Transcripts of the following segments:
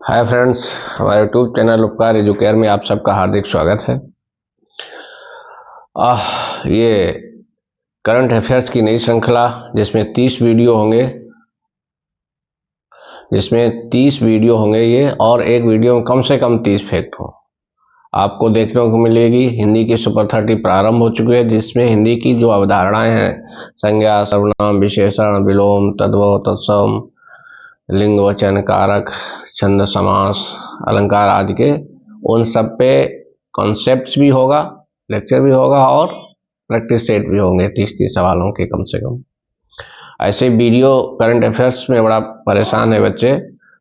Hi friends, हमारे YouTube channel उपकार educare में आप सबका हार्दिक स्वागत है। ये करंट अफेयर्स की नई श्रृंखला जिसमें 30 वीडियो होंगे ये, और एक वीडियो में कम से कम 30 फैक्ट हो आपको देखने को मिलेगी। हिंदी की सुपर 30 प्रारंभ हो चुकी है, जिसमें हिंदी की जो अवधारणाएं हैं, संज्ञा, सर्वनाम, विशेषण, विलोम, तद्भव, तत्सम, लिंग, वचन, कारक, छंद, समास, अलंकार आदि के, उन सब पे कॉन्सेप्ट्स भी होगा, लेक्चर भी होगा और प्रैक्टिस सेट भी होंगे 30 सवालों के कम से कम। ऐसे वीडियो करंट अफेयर्स में बड़ा परेशान है बच्चे,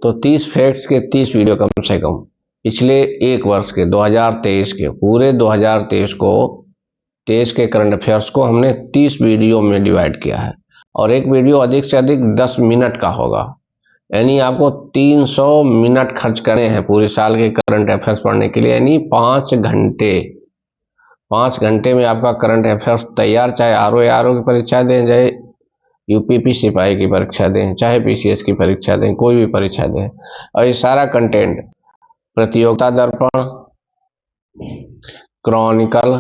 तो 30 फैक्ट्स के 30 वीडियो कम से कम पिछले एक वर्ष के 2023 के पूरे 2023 के करंट अफेयर्स को हमने 30 वीडियो में डिवाइड किया है, और एक वीडियो अधिक से अधिक 10 मिनट का होगा। यानी आपको 300 मिनट खर्च करने हैं पूरे साल के करंट अफेयर्स पढ़ने के लिए, यानी 5 घंटे में आपका करंट अफेयर्स तैयार। चाहे आरओ की परीक्षा दें, चाहे यूपीपी सिपाही की परीक्षा दें, चाहे पीसीएस की परीक्षा दें, कोई भी परीक्षा दें, और ये सारा कंटेंट प्रतियोगिता दर्पण, क्रॉनिकल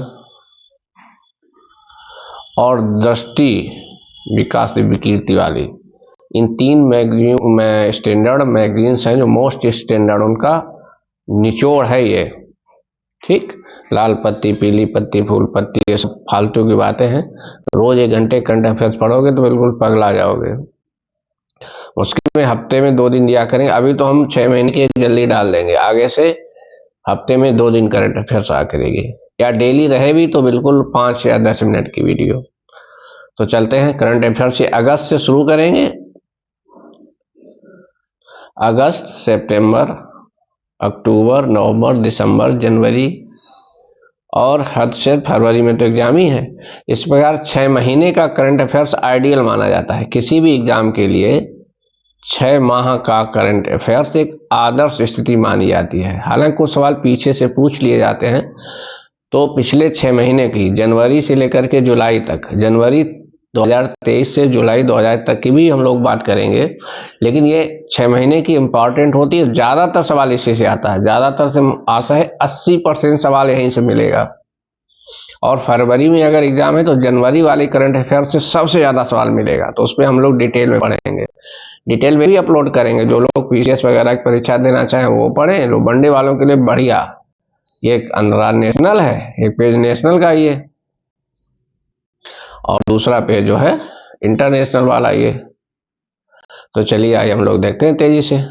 और दृष्टि विकास दिव्य कीर्ति वाली, इन 3 मैगजीन में स्टैंडर्ड मैगजीन्स हैं जो मोस्ट स्टैंडर्ड, उनका निचोड़ है ये। ठीक, लाल पत्ती, पीली पत्ती, फूल पत्ती, ये सब फालतू की बातें हैं। रोज 1 घंटे करंट अफेयर्स पढ़ोगे तो बिल्कुल पगला जाओगे। मुश्किल में हफ्ते में 2 दिन दिया करेंगे। अभी तो हम 6 महीने की जल्दी डाल देंगे, आगे से हफ्ते में 2 दिन करंट अफेयर्स आ करेगी, या डेली रहे भी तो बिल्कुल 5 या 10 मिनट की वीडियो। तो चलते हैं करंट अफेयर्स से अगस्त से शुरू करेंगे। अगस्त, सितंबर, अक्टूबर, नवंबर, दिसंबर, जनवरी और हद से फरवरी में तो एग्जाम ही है। इस प्रकार 6 महीने का करंट अफेयर्स आइडियल माना जाता है। किसी भी एग्जाम के लिए 6 माह का करंट अफेयर्स एक आदर्श स्थिति मानी जाती है। हालांकि कुछ सवाल पीछे से पूछ लिए जाते हैं, तो पिछले 6 महीने की, जनवरी से लेकर के जुलाई तक, जनवरी 2023 से जुलाई 2000 तक की भी हम लोग बात करेंगे, लेकिन ये 6 महीने की इंपॉर्टेंट होती है। ज़्यादातर सवाल इसी से आता है, ज़्यादातर से आशा है 80% सवाल यहीं से मिलेगा। और फरवरी में अगर एग्जाम है तो जनवरी वाले करंट अफेयर से सबसे ज़्यादा सवाल मिलेगा, तो उसमें हम लोग डिटेल में पढ़ेंगे, डिटेल में भी अपलोड करेंगे। जो लोग पीसीएस वगैरह की परीक्षा देना चाहें वो पढ़ें। जो वनडे वालों के लिए बढ़िया, ये एक नेशनल है, एक पेज नेशनल का ये, और दूसरा पेज जो है इंटरनेशनल वाला ये। तो चलिए आइए हम लोग देखते हैं तेजी से।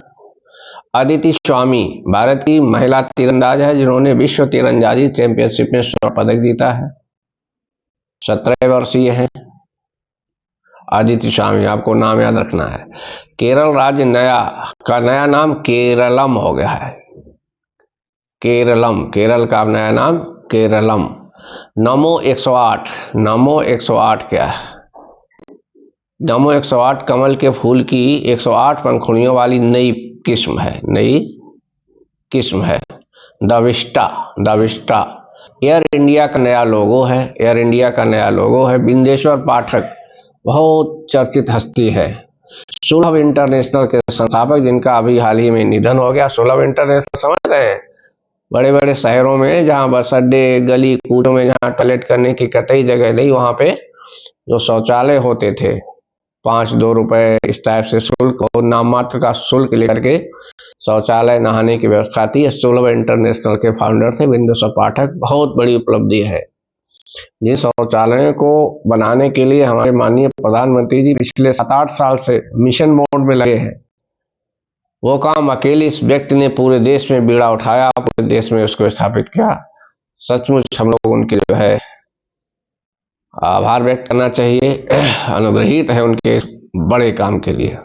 अदिति स्वामी भारत की महिला तीरंदाज है जिन्होंने विश्व तीरंदाजी चैंपियनशिप में स्वर्ण पदक जीता है। 17 वर्षीय हैं अदिति स्वामी, आपको नाम याद रखना है। केरल राज्य नया नाम केरलम हो गया है। केरलम, केरल का नया नाम केरलम। नमो 108 क्या है? नमो 108 कमल के फूल की 108 पंखुड़ियों वाली नई किस्म है। दविष्टा एयर इंडिया का नया लोगो है। बिंदेश्वर पाठक बहुत चर्चित हस्ती है। सुलभ इंटरनेशनल के संस्थापक, जिनका अभी हाल ही में निधन हो गया। सुलभ इंटरनेशनल समझ रहे हैं? बड़े बड़े शहरों में जहाँ बस अड्डे, गली कूचों में जहाँ टॉयलेट करने की कतई जगह नहीं, वहाँ पे जो शौचालय होते थे 5-2 रुपए इस टाइप से शुल्क, और नाम मात्र का शुल्क लेकर के शौचालय नहाने की व्यवस्था थी। सुलभ इंटरनेशनल के फाउंडर थे बिंदेश्वर पाठक। बहुत बड़ी उपलब्धि है। जिन शौचालयों को बनाने के लिए हमारे माननीय प्रधानमंत्री जी पिछले 7-8 साल से मिशन मोड में लगे हैं, वो काम अकेले इस व्यक्ति ने पूरे देश में बीड़ा उठाया, पूरे देश में उसको स्थापित किया। सचमुच हम लोग उनके जो है आभार व्यक्त करना चाहिए। अनुग्रहित है उनके इस बड़े काम के लिए,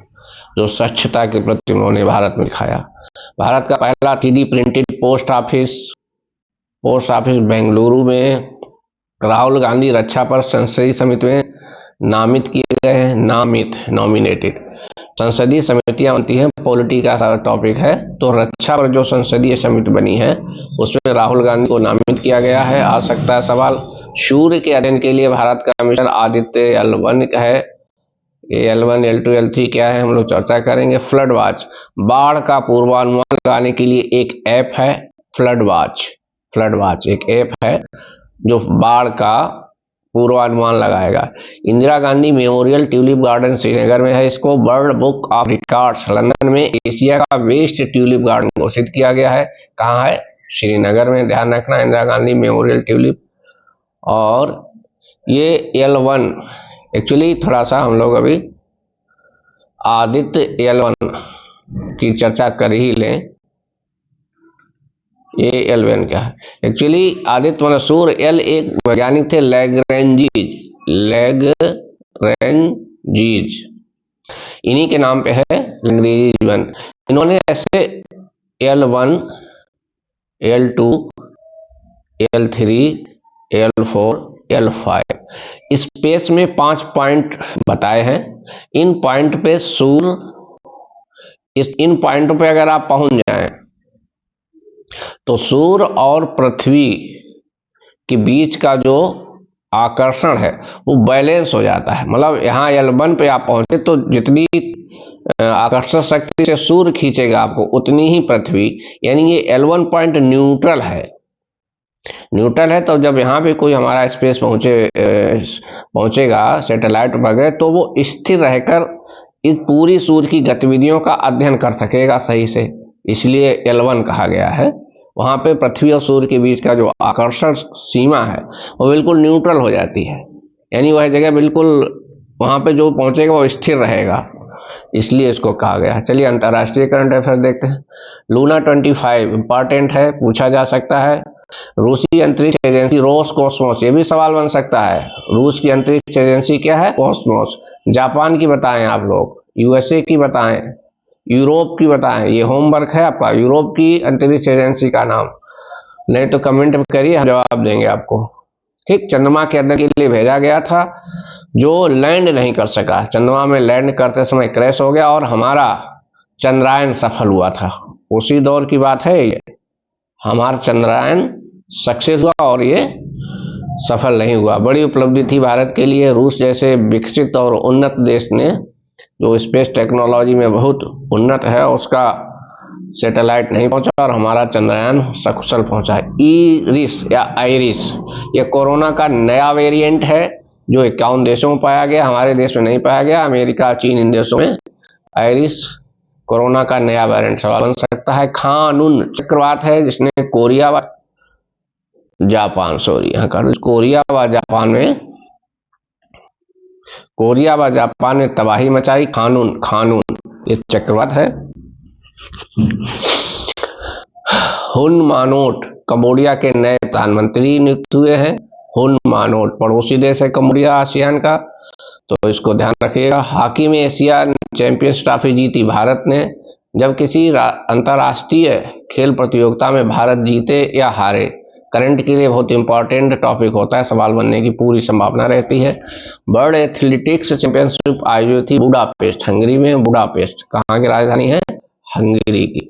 जो स्वच्छता के प्रति उन्होंने भारत में दिखाया। भारत का पहला 3D printed post office Bengaluru में राहुल गांधी रक्षा पर संसदीय समिति में नामित किए गए हैं। नॉमिनेटेड संसदीय समितियां बनती हैं, पॉलिटी का टॉपिक है, तो रक्षा पर जो संसदीय समिति बनी है उसमें राहुल गांधी को नामित किया गया है। आ सकता है सवाल। सूर्य के अध्ययन के लिए भारत का मिशन आदित्य L1 है। ये L1 L2 L3 क्या है हम लोग चर्चा करेंगे। फ्लड वॉच, बाढ़ का पूर्वानुमान लगाने के लिए एक ऐप है फ्लड वॉच। फ्लड वॉच एक ऐप है जो बाढ़ का पूर्वानुमान लगाएगा। Indira Gandhi memorial tulip garden Srinagar में है। इसको world book of records London में एशिया का बेस्ट ट्यूलिप गार्डन घोषित किया गया है। कहाँ है? श्रीनगर में। ध्यान रखना, इंदिरा गांधी मेमोरियल ट्यूलिप। और ये L1 एक्चुअली थोड़ा सा हम लोग अभी आदित्य L1 की चर्चा कर ही लें। ये L1 क्या है? एक्चुअली आदित्य मनसूर L एक वैज्ञानिक थे, लैग्रेंजीज, इन्हीं के नाम पे है लैग्रेंजीज 1। इन्होंने ऐसे L1 L2 L3 L4 L5 space में 5 पॉइंट बताए हैं। इन पॉइंट पे इन पॉइंटों पे अगर आप पहुंच जाएं तो सूर्य और पृथ्वी के बीच का जो आकर्षण है वो बैलेंस हो जाता है। मतलब यहाँ L1 पे आप पहुंचे तो जितनी आकर्षण शक्ति से सूर्य खींचेगा आपको उतनी ही पृथ्वी, यानी ये L1 पॉइंट न्यूट्रल है। न्यूट्रल है तो जब यहाँ पे कोई हमारा स्पेस पहुंचेगा सैटेलाइट वगैरह तो वो स्थिर रहकर इस पूरी सूर्य की गतिविधियों का अध्ययन कर सकेगा सही से, इसलिए L1 कहा गया है। वहाँ पे पृथ्वी और सूर्य के बीच का जो आकर्षण सीमा है वो बिल्कुल न्यूट्रल हो जाती है, यानी वह जगह बिल्कुल वहाँ पे जो पहुंचेगा वो स्थिर रहेगा, इसलिए इसको कहा गया है। चलिए अंतर्राष्ट्रीय करंट अफेयर देखते हैं। लूना 25 इंपॉर्टेंट है, पूछा जा सकता है। रूसी अंतरिक्ष एजेंसी रोसकोस्मोस, ये भी सवाल बन सकता है। रूस की अंतरिक्ष एजेंसी क्या है? कॉस्मोस। जापान की बताएं आप लोग, यूएसए की बताएं, यूरोप की बताएं। ये होमवर्क है आपका, यूरोप की अंतरिक्ष एजेंसी का नाम। नहीं तो कमेंट करिए, हम जवाब देंगे आपको। ठीक, चंद्रमा के अंदर के लिए भेजा गया था जो लैंड नहीं कर सका। चंद्रमा में लैंड करते समय क्रैश हो गया और हमारा चंद्रायन सफल हुआ था। उसी दौर की बात है ये। हमारा चंद्रायन सक्सेस हुआ और ये सफल नहीं हुआ। बड़ी उपलब्धि थी भारत के लिए। रूस जैसे विकसित और उन्नत देश ने जो स्पेस टेक्नोलॉजी में बहुत उन्नत है उसका सैटेलाइट नहीं पहुंचा और हमारा चंद्रयान सकुशल पहुंचा है। ईरिस या आइरिस, ये कोरोना का नया वेरिएंट है जो 51 देशों में पाया गया, हमारे देश में नहीं पाया गया। अमेरिका, चीन, इन देशों में आइरिस कोरोना का नया वेरिएंट सवाल बन सकता है। खानून चक्रवात है जिसने कोरिया व जापान कोरिया व जापान में तबाही मचाई। खानून ये चक्रवात है। हुन मानोट कंबोडिया के नए प्रधानमंत्री नियुक्त हुए हैं। हुन मानोट पड़ोसी देश है कंबोडिया आसियान का, तो इसको ध्यान रखिएगा। हॉकी में एशिया चैंपियंस ट्रॉफी जीती भारत ने। जब किसी अंतर्राष्ट्रीय खेल प्रतियोगिता में भारत जीते या हारे, करंट के लिए बहुत इंपॉर्टेंट टॉपिक होता है, सवाल बनने की पूरी संभावना रहती है। वर्ल्ड एथलेटिक्स चैंपियनशिप आयोजित थी बुडापेस्ट, हंगरी में। बुडापेस्ट कहाँ की राजधानी है? हंगरी की,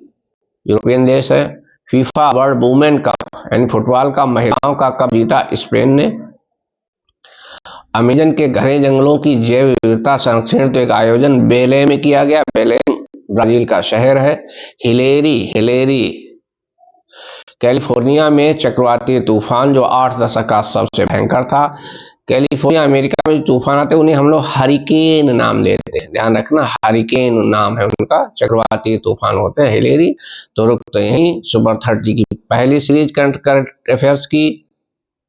यूरोपियन देश है। फीफा वर्ल्ड वुमेन कप यानी फुटबॉल का महिलाओं का कप जीता स्पेन ने। अमेजन के घने जंगलों की जैव विविधता संरक्षण तो एक आयोजन बेले में किया गया। बेलेम ब्राजील का शहर है। हिलेरी कैलिफोर्निया में चक्रवाती तूफान जो 8 दशक का सबसे भयंकर था। कैलिफोर्निया अमेरिका में तूफान आते उन्हें हम लोग हरिकेन नाम देते हैं, ध्यान रखना, हरिकेन नाम है उनका। चक्रवाती तूफान होते हैं हिलेरी। तो रुकते यहीं। सुपर 30 की पहली सीरीज करंट अफेयर्स की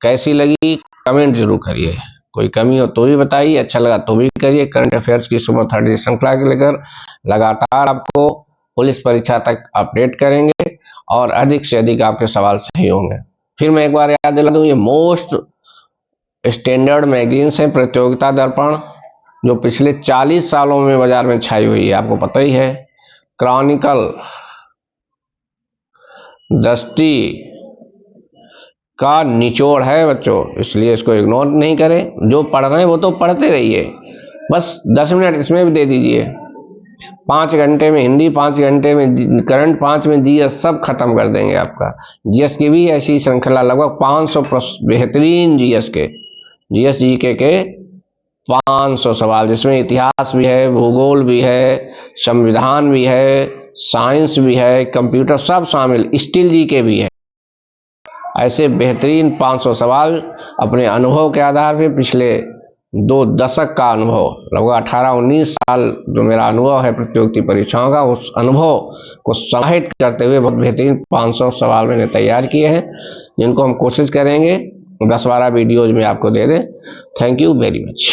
कैसी लगी कमेंट जरूर करिए। कोई कमी हो तो भी बताइए, अच्छा लगा तो भी करिए। करंट अफेयर्स की सुपर 30 श्रृंखला के लेकर लगातार आपको पुलिस परीक्षा तक अपडेट करेंगे और अधिक से अधिक आपके सवाल सही होंगे। फिर मैं एक बार याद दिला दूं, ये मोस्ट स्टैंडर्ड मैगजीन्स है। प्रतियोगिता दर्पण जो पिछले 40 सालों में बाजार में छाई हुई है, आपको पता ही है। क्रॉनिकल, दृष्टि का निचोड़ है बच्चों, इसलिए इसको इग्नोर नहीं करें। जो पढ़ रहे हैं वो तो पढ़ते रहिए, बस 10 मिनट इसमें भी दे दीजिए। 5 घंटे में हिंदी, 5 घंटे में करंट, 5 में जीएस, सब खत्म कर देंगे आपका। जीएस की भी ऐसी श्रृंखला लगभग 500 बेहतरीन जीएस जीके के 500 सवाल, जिसमें इतिहास भी है, भूगोल भी है, संविधान भी है, साइंस भी है, कंप्यूटर सब शामिल, स्टील जी के भी है। ऐसे बेहतरीन 500 सवाल अपने अनुभव के आधार पर, पिछले 2 दशक का अनुभव, लगभग 18-19 साल जो मेरा अनुभव है प्रतियोगिता परीक्षाओं का, उस अनुभव को समाहित करते हुए बहुत बेहतरीन 500 सवाल मैंने तैयार किए हैं, जिनको हम कोशिश करेंगे 10-12 वीडियोज में आपको दे दें। Thank you very much.